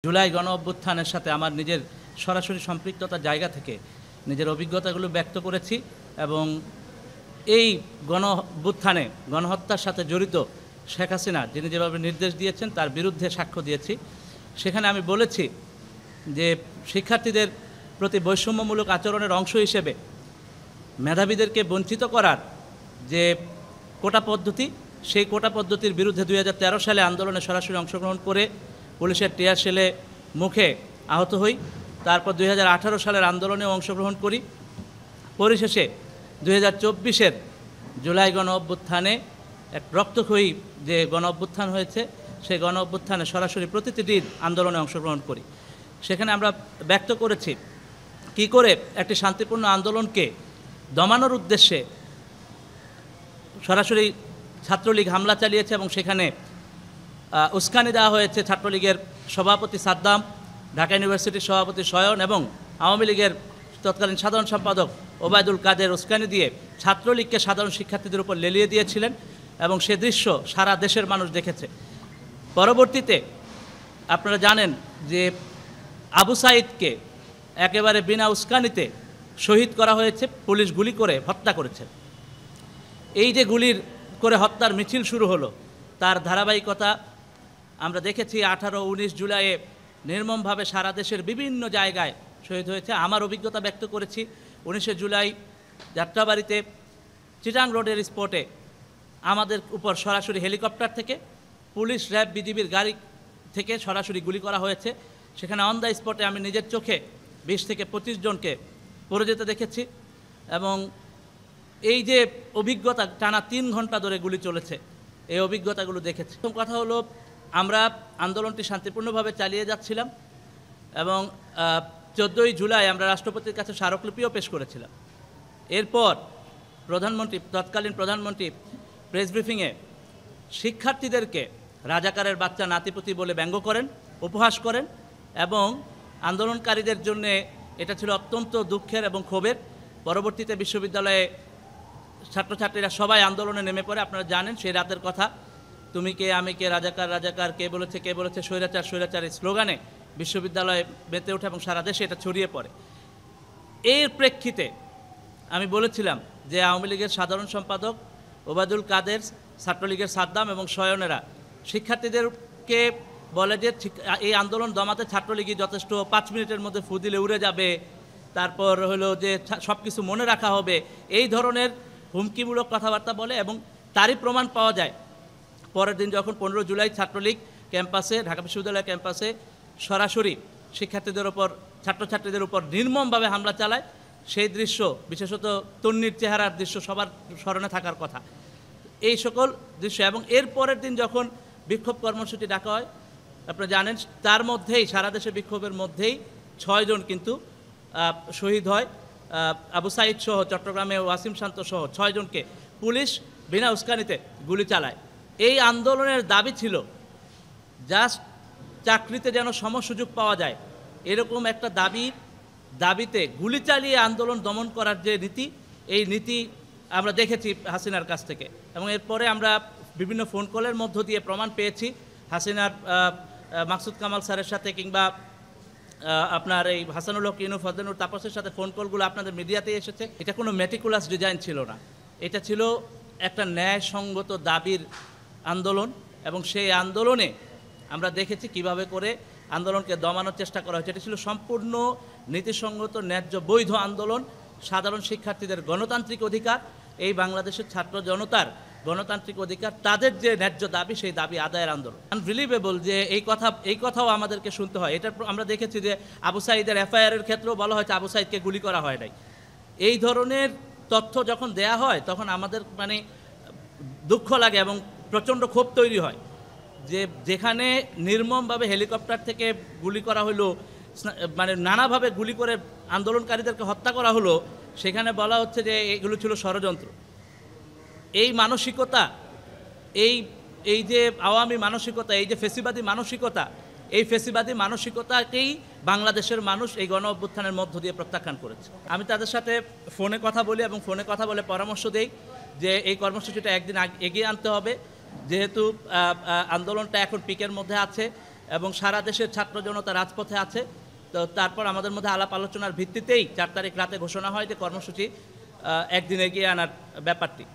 জুলাই গণ অভ্যুত্থানের সাথে আমার নিজের সরাসরি সম্পৃক্ততার জায়গা থেকে নিজের অভিজ্ঞতাগুলো ব্যক্ত করেছি এবং এই গণ অভ্যুত্থানে গণহত্যার সাথে জড়িত শেখ হাসিনা যিনি যেভাবে নির্দেশ দিয়েছেন তার বিরুদ্ধে সাক্ষ্য দিয়েছি। সেখানে আমি বলেছি যে শিক্ষার্থীদের প্রতি বৈষম্যমূলক আচরণের অংশ হিসেবে মেধাবীদেরকে বঞ্চিত করার যে কোটা পদ্ধতি, সেই কোটা পদ্ধতির বিরুদ্ধে 2013 সালে আন্দোলনে সরাসরি অংশগ্রহণ করে পুলিশের টিয়ার শেলে মুখে আহত হই। তারপর 2018 সালের আন্দোলনেও অংশগ্রহণ করি। পরিশেষে 2024-এর জুলাই গণ অভ্যুত্থানে এক রক্তক্ষয়ী যে গণ অভ্যুত্থান হয়েছে, সেই গণ অভ্যুত্থানে সরাসরি প্রতিটি দিন আন্দোলনে অংশগ্রহণ করি। সেখানে আমরা ব্যক্ত করেছি কি করে একটি শান্তিপূর্ণ আন্দোলনকে দমানোর উদ্দেশ্যে সরাসরি ছাত্রলীগ হামলা চালিয়েছে এবং সেখানে উস্কানি দেওয়া হয়েছে ছাত্রলীগের সভাপতি সাদ্দাম, ঢাকা ইউনিভার্সিটির সভাপতি শয়ন এবং আওয়ামী লীগের তৎকালীন সাধারণ সম্পাদক ওবায়দুল কাদের উস্কানি দিয়ে ছাত্রলীগকে সাধারণ শিক্ষার্থীদের উপর লেলিয়ে দিয়েছিলেন এবং সে দৃশ্য সারা দেশের মানুষ দেখেছে। পরবর্তীতে আপনারা জানেন যে আবু সাঈদকে একেবারে বিনা উস্কানিতে শহীদ করা হয়েছে, পুলিশ গুলি করে হত্যা করেছে। এই যে গুলির করে হত্যার মিছিল শুরু হলো, তার ধারাবাহিকতা আমরা দেখেছি। 18-19 জুলাইয়ে নির্মমভাবে সারা দেশের বিভিন্ন জায়গায় শহীদ হয়েছে। আমার অভিজ্ঞতা ব্যক্ত করেছি 19 জুলাই যাত্রাবাড়িতে চিটাং রোডের স্পটে আমাদের উপর সরাসরি হেলিকপ্টার থেকে পুলিশ, র্যাব, বিজিবির গাড়ি থেকে সরাসরি গুলি করা হয়েছে। সেখানে অন দ্য স্পটে আমি নিজের চোখে 20 থেকে 25 জনকে পড়ে যেতে দেখেছি এবং এই যে অভিজ্ঞতা, টানা 3 ঘন্টা ধরে গুলি চলেছে, এই অভিজ্ঞতাগুলো দেখেছি। প্রথম কথা হলো, আমরা আন্দোলনটি শান্তিপূর্ণভাবে চালিয়ে যাচ্ছিলাম এবং 14ই জুলাই আমরা রাষ্ট্রপতির কাছে স্মারকলিপিও পেশ করেছিলাম। এরপর তৎকালীন প্রধানমন্ত্রী প্রেস ব্রিফিংয়ে শিক্ষার্থীদেরকে রাজাকারের বাচ্চা নাতিপুতি বলে ব্যঙ্গ করেন, উপহাস করেন এবং আন্দোলনকারীদের জন্য এটা ছিল অত্যন্ত দুঃখের এবং ক্ষোভের। পরবর্তীতে বিশ্ববিদ্যালয়ে ছাত্রছাত্রীরা সবাই আন্দোলনে নেমে পড়ে। আপনারা জানেন সেই রাতের কথা, তুমি কে আমি কে, রাজাকার রাজাকার, কে বলেছে স্বৈরাচার স্বৈরাচার, এই স্লোগানে বিশ্ববিদ্যালয়ে মেতে ওঠে এবং সারা দেশে এটা ছড়িয়ে পড়ে। এর প্রেক্ষিতে আমি বলেছিলাম যে আওয়ামী লীগের সাধারণ সম্পাদক ওবায়দুল কাদের, ছাত্রলীগের সাদ্দাম এবং শয়নেরা শিক্ষার্থীদেরকে বলে যে এই আন্দোলন দমাতে ছাত্রলীগই যথেষ্ট, 5 মিনিটের মধ্যে ফু দিলে উড়ে যাবে, তারপর হলো যে সব কিছু মনে রাখা হবে, এই ধরনের হুমকিমূলক কথাবার্তা বলে এবং তারই প্রমাণ পাওয়া যায়। পরের দিন যখন 15 জুলাই ছাত্রলীগ ক্যাম্পাসে, ঢাকা বিশ্ববিদ্যালয় ক্যাম্পাসে সরাসরি শিক্ষার্থীদের ওপর, ছাত্রছাত্রীদের উপর নির্মমভাবে হামলা চালায়, সেই দৃশ্য, বিশেষত তন্নির চেহারার দৃশ্য সবার স্মরণে থাকার কথা। এই সকল দৃশ্য এবং এর পরের দিন যখন বিক্ষোভ কর্মসূচি ডাকা হয়, আপনারা জানেন তার মধ্যেই, সারা দেশে বিক্ষোভের মধ্যেই 6 জন কিন্তু শহীদ হয়। আবু সাঈদ সহ, চট্টগ্রামে ওয়াসিম শান্ত সহ 6 জনকে পুলিশ বিনা উস্কানিতে গুলি চালায়। এই আন্দোলনের দাবি ছিল জাস্ট চাকরিতে যেন সমসুযোগ পাওয়া যায়, এরকম একটা দাবিতে গুলি চালিয়ে আন্দোলন দমন করার যে নীতি, এই নীতি আমরা দেখেছি হাসিনার কাছ থেকে এবং এরপরে আমরা বিভিন্ন ফোন কলের মধ্য দিয়ে প্রমাণ পেয়েছি হাসিনার মাকসুদ কামাল স্যারের সাথে কিংবা আপনার এই হাসানুল হক ইনু, ফজলুর তাপসের সাথে ফোন কলগুলো আপনাদের মিডিয়াতে এসেছে। এটা কোনো মেটিকুলাস ডিজাইন ছিল না, এটা ছিল একটা ন্যায়সঙ্গত দাবির আন্দোলন এবং সেই আন্দোলনে আমরা দেখেছি কিভাবে করে আন্দোলনকে দমানোর চেষ্টা করা হয়েছে। এটা ছিল সম্পূর্ণ নীতিসঙ্গত, ন্যায্য, বৈধ আন্দোলন। সাধারণ শিক্ষার্থীদের গণতান্ত্রিক অধিকার, এই বাংলাদেশের ছাত্র জনতার গণতান্ত্রিক অধিকার, তাদের যে ন্যায্য দাবি, সেই দাবি আদায়ের আন্দোলন। আনবিলিভেবল যে এই কথাও আমাদেরকে শুনতে হয়। এটা আমরা দেখেছি যে আবু সাঈদের এফআইআরের ক্ষেত্রেও বলা হয়েছে আবু সাঈদকে গুলি করা হয় নাই। এই ধরনের তথ্য যখন দেয়া হয় তখন আমাদের দুঃখ লাগে এবং প্রচণ্ড ক্ষোভ তৈরি হয় যে যেখানে নির্মমভাবে হেলিকপ্টার থেকে গুলি করা হলো, নানাভাবে গুলি করে আন্দোলনকারীদেরকে হত্যা করা হলো, সেখানে বলা হচ্ছে যে এগুলো ছিল ষড়যন্ত্র। এই মানসিকতা, এই যে আওয়ামী মানসিকতা, এই যে ফেসিবাদী মানসিকতা, এই ফেসিবাদী মানসিকতাকেই বাংলাদেশের মানুষ এই গণ অভ্যুত্থানের মধ্য দিয়ে প্রত্যাখ্যান করেছে। আমি তাদের সাথে ফোনে কথা বলি এবং ফোনে কথা বলে পরামর্শ দেই যে এই কর্মসূচিটা একদিন এগিয়ে আনতে হবে, যেহেতু আন্দোলনটা এখন পিকের মধ্যে আছে এবং সারা দেশের ছাত্র জনতা রাজপথে আছে। তো তারপর আমাদের মধ্যে আলাপ আলোচনার ভিত্তিতেই 4 তারিখ রাতে ঘোষণা হয় যে কর্মসূচি একদিন এগিয়ে আনার ব্যাপারটি।